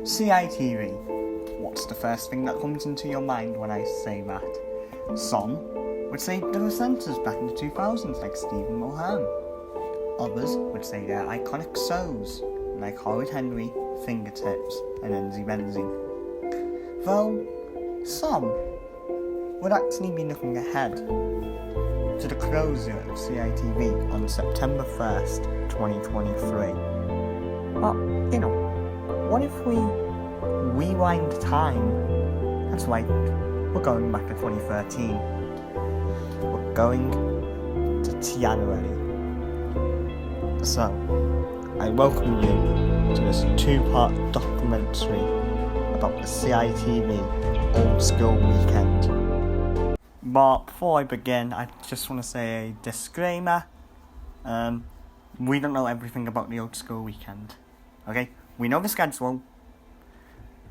CITV. What's the first thing that comes into your mind when I say that? Some would say the presenters back in the 2000s like Stephen Mulhern. Others would say their iconic shows like Horrid Henry, Fingertips and Enzy Benzy. Though some would actually be looking ahead to the closure of CITV on September 1st, 2023. But, what if we rewind time? That's right, we're going back to 2013. We're going to January. So, I welcome you to this two-part documentary about the CITV Old Skool Weekend. But before I begin, I just want to say a disclaimer. We don't know everything about the Old Skool Weekend. Okay? We know the schedule.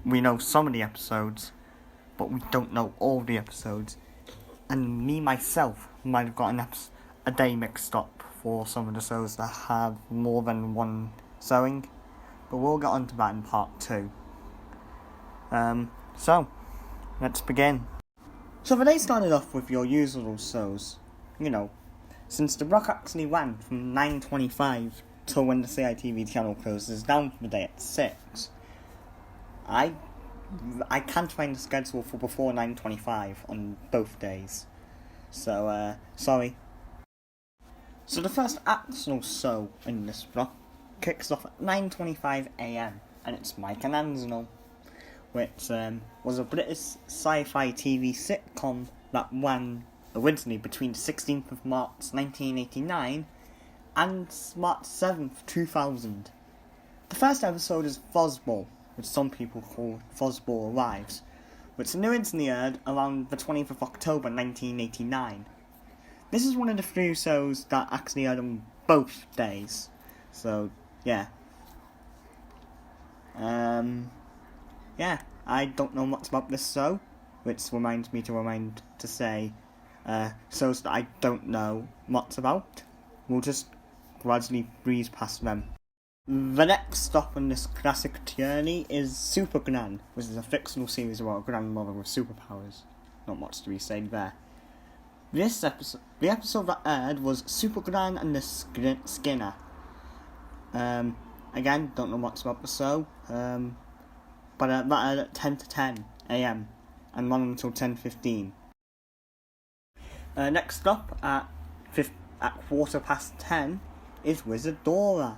We know some of the episodes. But we don't know all the episodes. And me, myself, might have gotten a day mixed up for some of the shows that have more than one showing. But we'll get onto that in part 2. So, let's begin. So the day started off with your usual shows. Since the block actually ran from 9:25 till when the CITV channel closes down for the day at 6. I can't find the schedule for before 9:25 on both days. So, sorry. So the first actual show in this block kicks off at 9:25 AM and it's Mike and Angelo, which was a British sci-fi TV sitcom that ran originally between the 16th of March 1989 and March 7th, 2000. The first episode is Fuzzball, which some people call Fuzzball Arrives, which originally aired around the 20th of October 1989. This is one of the few shows that actually aired on both days, so yeah. I don't know much about this show, which reminds me to say shows that I don't know much about. We'll just gradually breeze past them. The next stop on this classic journey is Super Gran, which is a fictional series about a grandmother with superpowers. Not much to be said there. The episode that aired was Super Gran and the Skinner. Again, don't know much about the show. But that aired at 10 to 10 AM and ran until 10:15. Next up at 10:15 is Wizardora,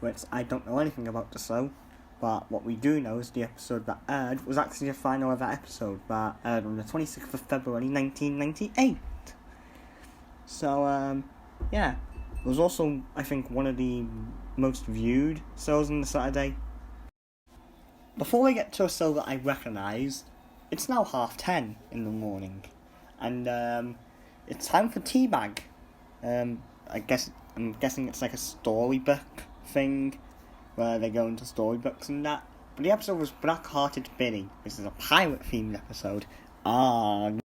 which I don't know anything about the show, but what we do know is the episode that aired was actually the final ever episode that aired on the 26th of February 1998. So, it was also, I think, one of the most viewed shows on the Saturday. Before we get to a show that I recognise, it's now 10:30 in the morning, and it's time for Teabag. I'm guessing it's like a storybook thing, where they go into storybooks and that. But the episode was Black-Hearted Billy, which is a pirate-themed episode. I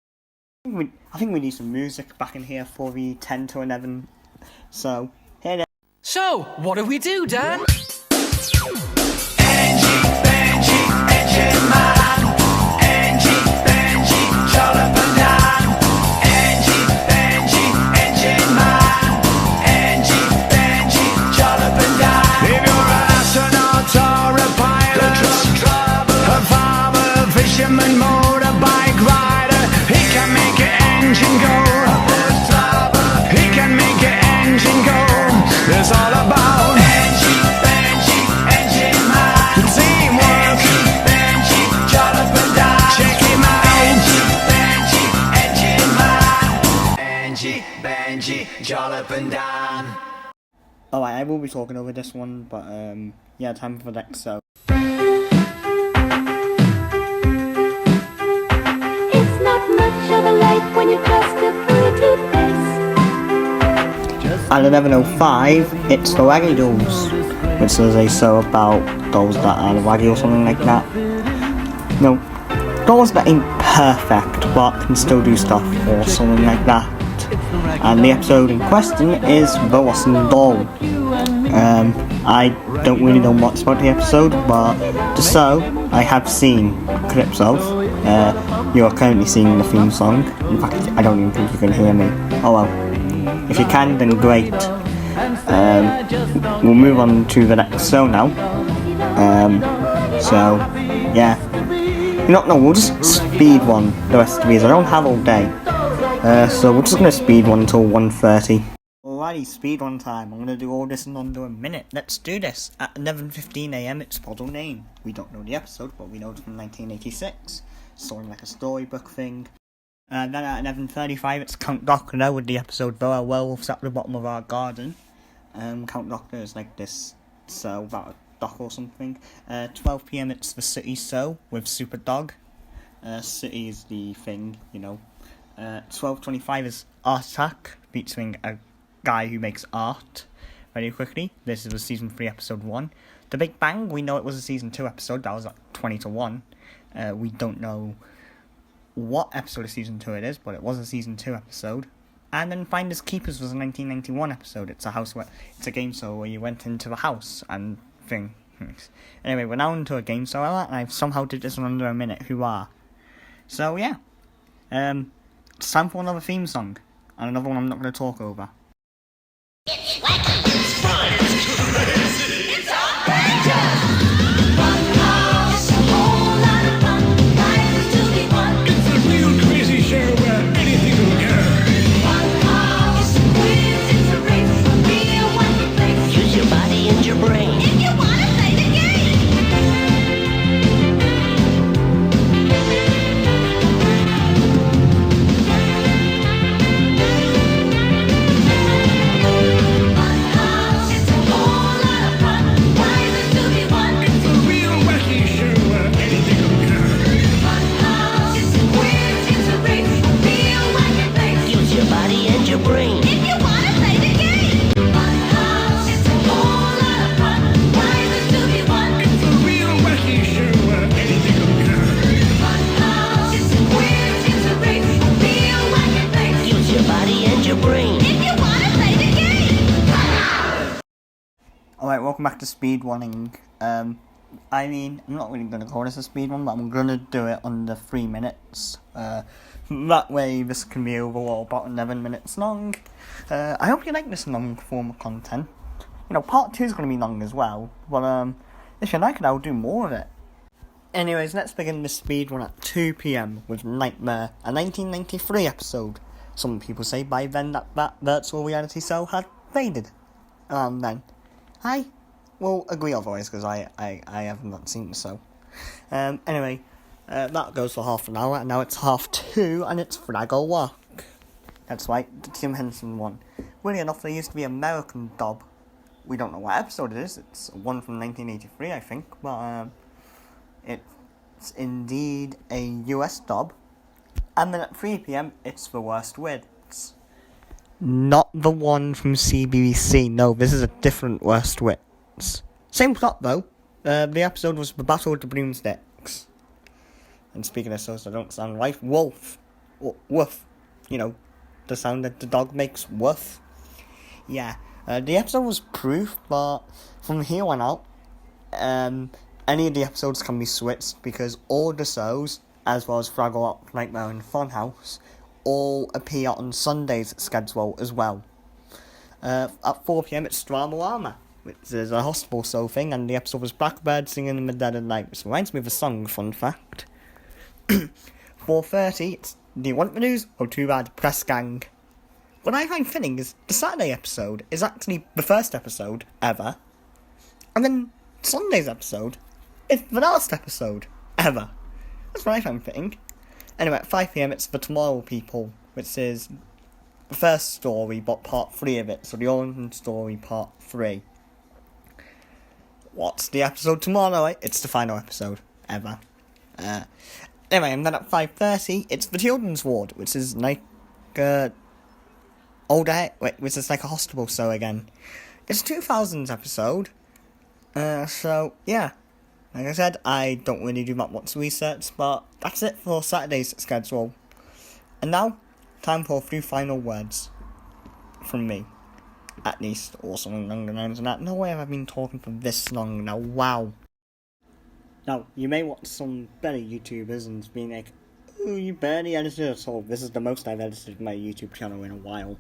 think we need some music back in here for the 10 to 11. So, here it is. So, what do we do, Dan? Alright, I will be talking over this one, but time for the next show. It's not much of a light when you cross the toothpaste. At 11:05, it's the Waggy Dolls, which is a show about dolls that are waggy or something like that. No, dolls that ain't perfect, but can still do stuff or something like that. And the episode in question is The Lost Doll. I don't really know much about the episode, but just so I have seen clips of. You are currently seeing the theme song. In fact, I don't even think you can hear me. Oh well. If you can, then great. We'll move on to the next show now. So, yeah. You know, no, we'll just speed one the rest of these. I don't have all day. So we're just going to speed one until 1:30. Alrighty, speed one time. I'm going to do all this in under a minute. Let's do this. At 11:15 AM, it's Bottle Name. We don't know the episode, but we know it's from 1986. Sort of like a storybook thing. Then at 11:35, it's Count Doctor with the episode There Are Werewolves at the Bottom of Our Garden. Count Doctor is like this, so about a dock or something. 12 PM, it's The City So with Super Dog. City is the thing, you know. 12:25 is Art Attack, featuring a guy who makes art. Very quickly, this is a season 3 episode 1. The Big Bang, we know it was a season 2 episode, that was at 20-1. We don't know what episode of season 2 it is, but it was a season 2 episode. And then Finders Keepers was a 1991 episode. It's a game show where you went into the house and things. Anyway, we're now into a game show, and I've somehow did this in under a minute. Hurrah! So yeah, it's time for another theme song, and another one I'm not going to talk over. It's wacky. It's fun. It's crazy. It's outrageous. Fun house, a whole lot of fun. Prizes to be won. It's a real crazy show where anything will go. Fun house, quiz, it's a race. A real wacky place. Use your body and your brain. If you wanna play the game. Fun house, it's a whole lot of fun. Prizes to be won. It's a real wacky show where anything will go. Fun house, it's a quiz, it's a race. A real wacky place. Use your body and your brain. If you wanna play the game. Fun house, it's a whole lot of fun. Prizes to be won. It's a real wacky show where anything will go. Fun house, it's a quiz, it's a race. A real wacky place. Use your body and your brain. If you wanna play the game. Alright, welcome back to speed running. I mean, I'm not really going to call this a speed run, but I'm going to do it under 3 minutes. That way this can be overall about 11 minutes long. I hope you like this long form of content. You know, part 2 is going to be long as well, but if you like it, I'll do more of it. Anyways, let's begin the speed run at 2 PM with Nightmare, a 1993 episode. Some people say by then that virtual reality show had faded. Then I will agree otherwise, because I have not seen the show. Anyway, that goes for half an hour, and now it's 2:30, and it's Fraggle Rock. That's right, the Tim Henson one. Weirdly enough, there used to be American dub. We don't know what episode it is. It's one from 1983, I think, but it's indeed a US dub. And then at 3 PM, it's The Worst Wits. Not the one from CBBC, no, this is a different Worst Wits. Same plot though. The episode was The Battle of the Broomsticks. And speaking of shows that don't sound right, Wolf. Woof. You know, the sound that the dog makes, woof. Yeah, the episode was proof, but from here on out, any of the episodes can be switched, because all the shows, as well as Fraggle Rock, Nightmare and Funhouse, all appear on Sunday's schedule as well. At 4 PM, it's Dramarama, which is a hospital show thing, and the episode was Blackbird singing in the dead of night, which reminds me of a song, fun fact. 4:30, it's Do You Want the News? Oh, too bad, Press Gang. What I find fitting is the Saturday episode is actually the first episode ever, and then Sunday's episode is the last episode ever. That's what I find fitting. Anyway, at 5 PM, it's The Tomorrow People, which is the first story, but part 3 of it, so the origin story part 3. What's the episode tomorrow, right? It's the final episode ever. Anyway, and then at 5:30, it's The Children's Ward, which is like which is like a hospital show again. It's a 2000s episode. So yeah. Like I said, I don't really do much research, but that's it for Saturday's schedule. And now, time for a few final words from me. At least, or something along the lines of that. No way have I been talking for this long now, wow. Now, you may watch some better YouTubers and be like, oh, you barely edited at all. This is the most I've edited my YouTube channel in a while.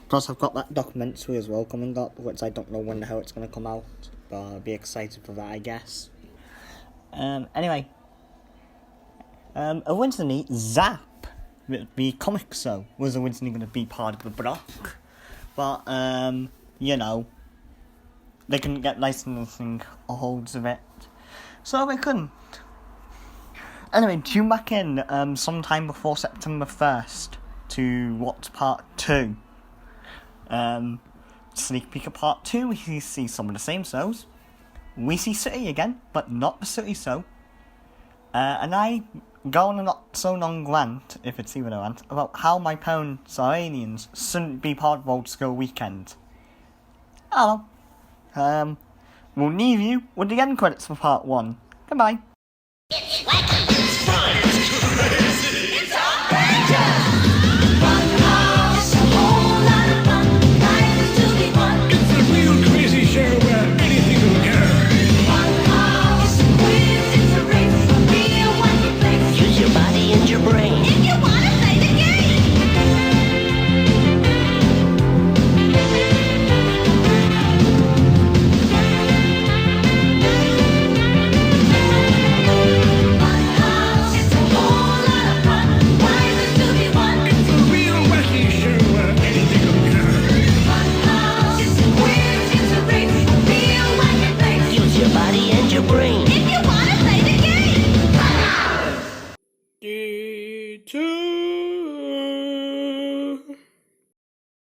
Plus, I've got that documentary as well coming up, which I don't know when the hell it's going to come out, but I'll be excited for that, I guess. Anyway, originally, Zap, the comic show, was originally going to be part of the block, but, you know, they couldn't get licensing holds of it, so they couldn't. Anyway, tune back in sometime before September 1st to watch part 2. Sneak peek of part 2, we see some of the same shows. We see City again, but not the City show. And I go on a not so long rant, if it's even a rant, about how my parents are aliens shouldn't be part of Old Skool Weekend. Oh well. We'll leave you with the end credits for part 1. Goodbye. It's wacky. It's fun. It's crazy.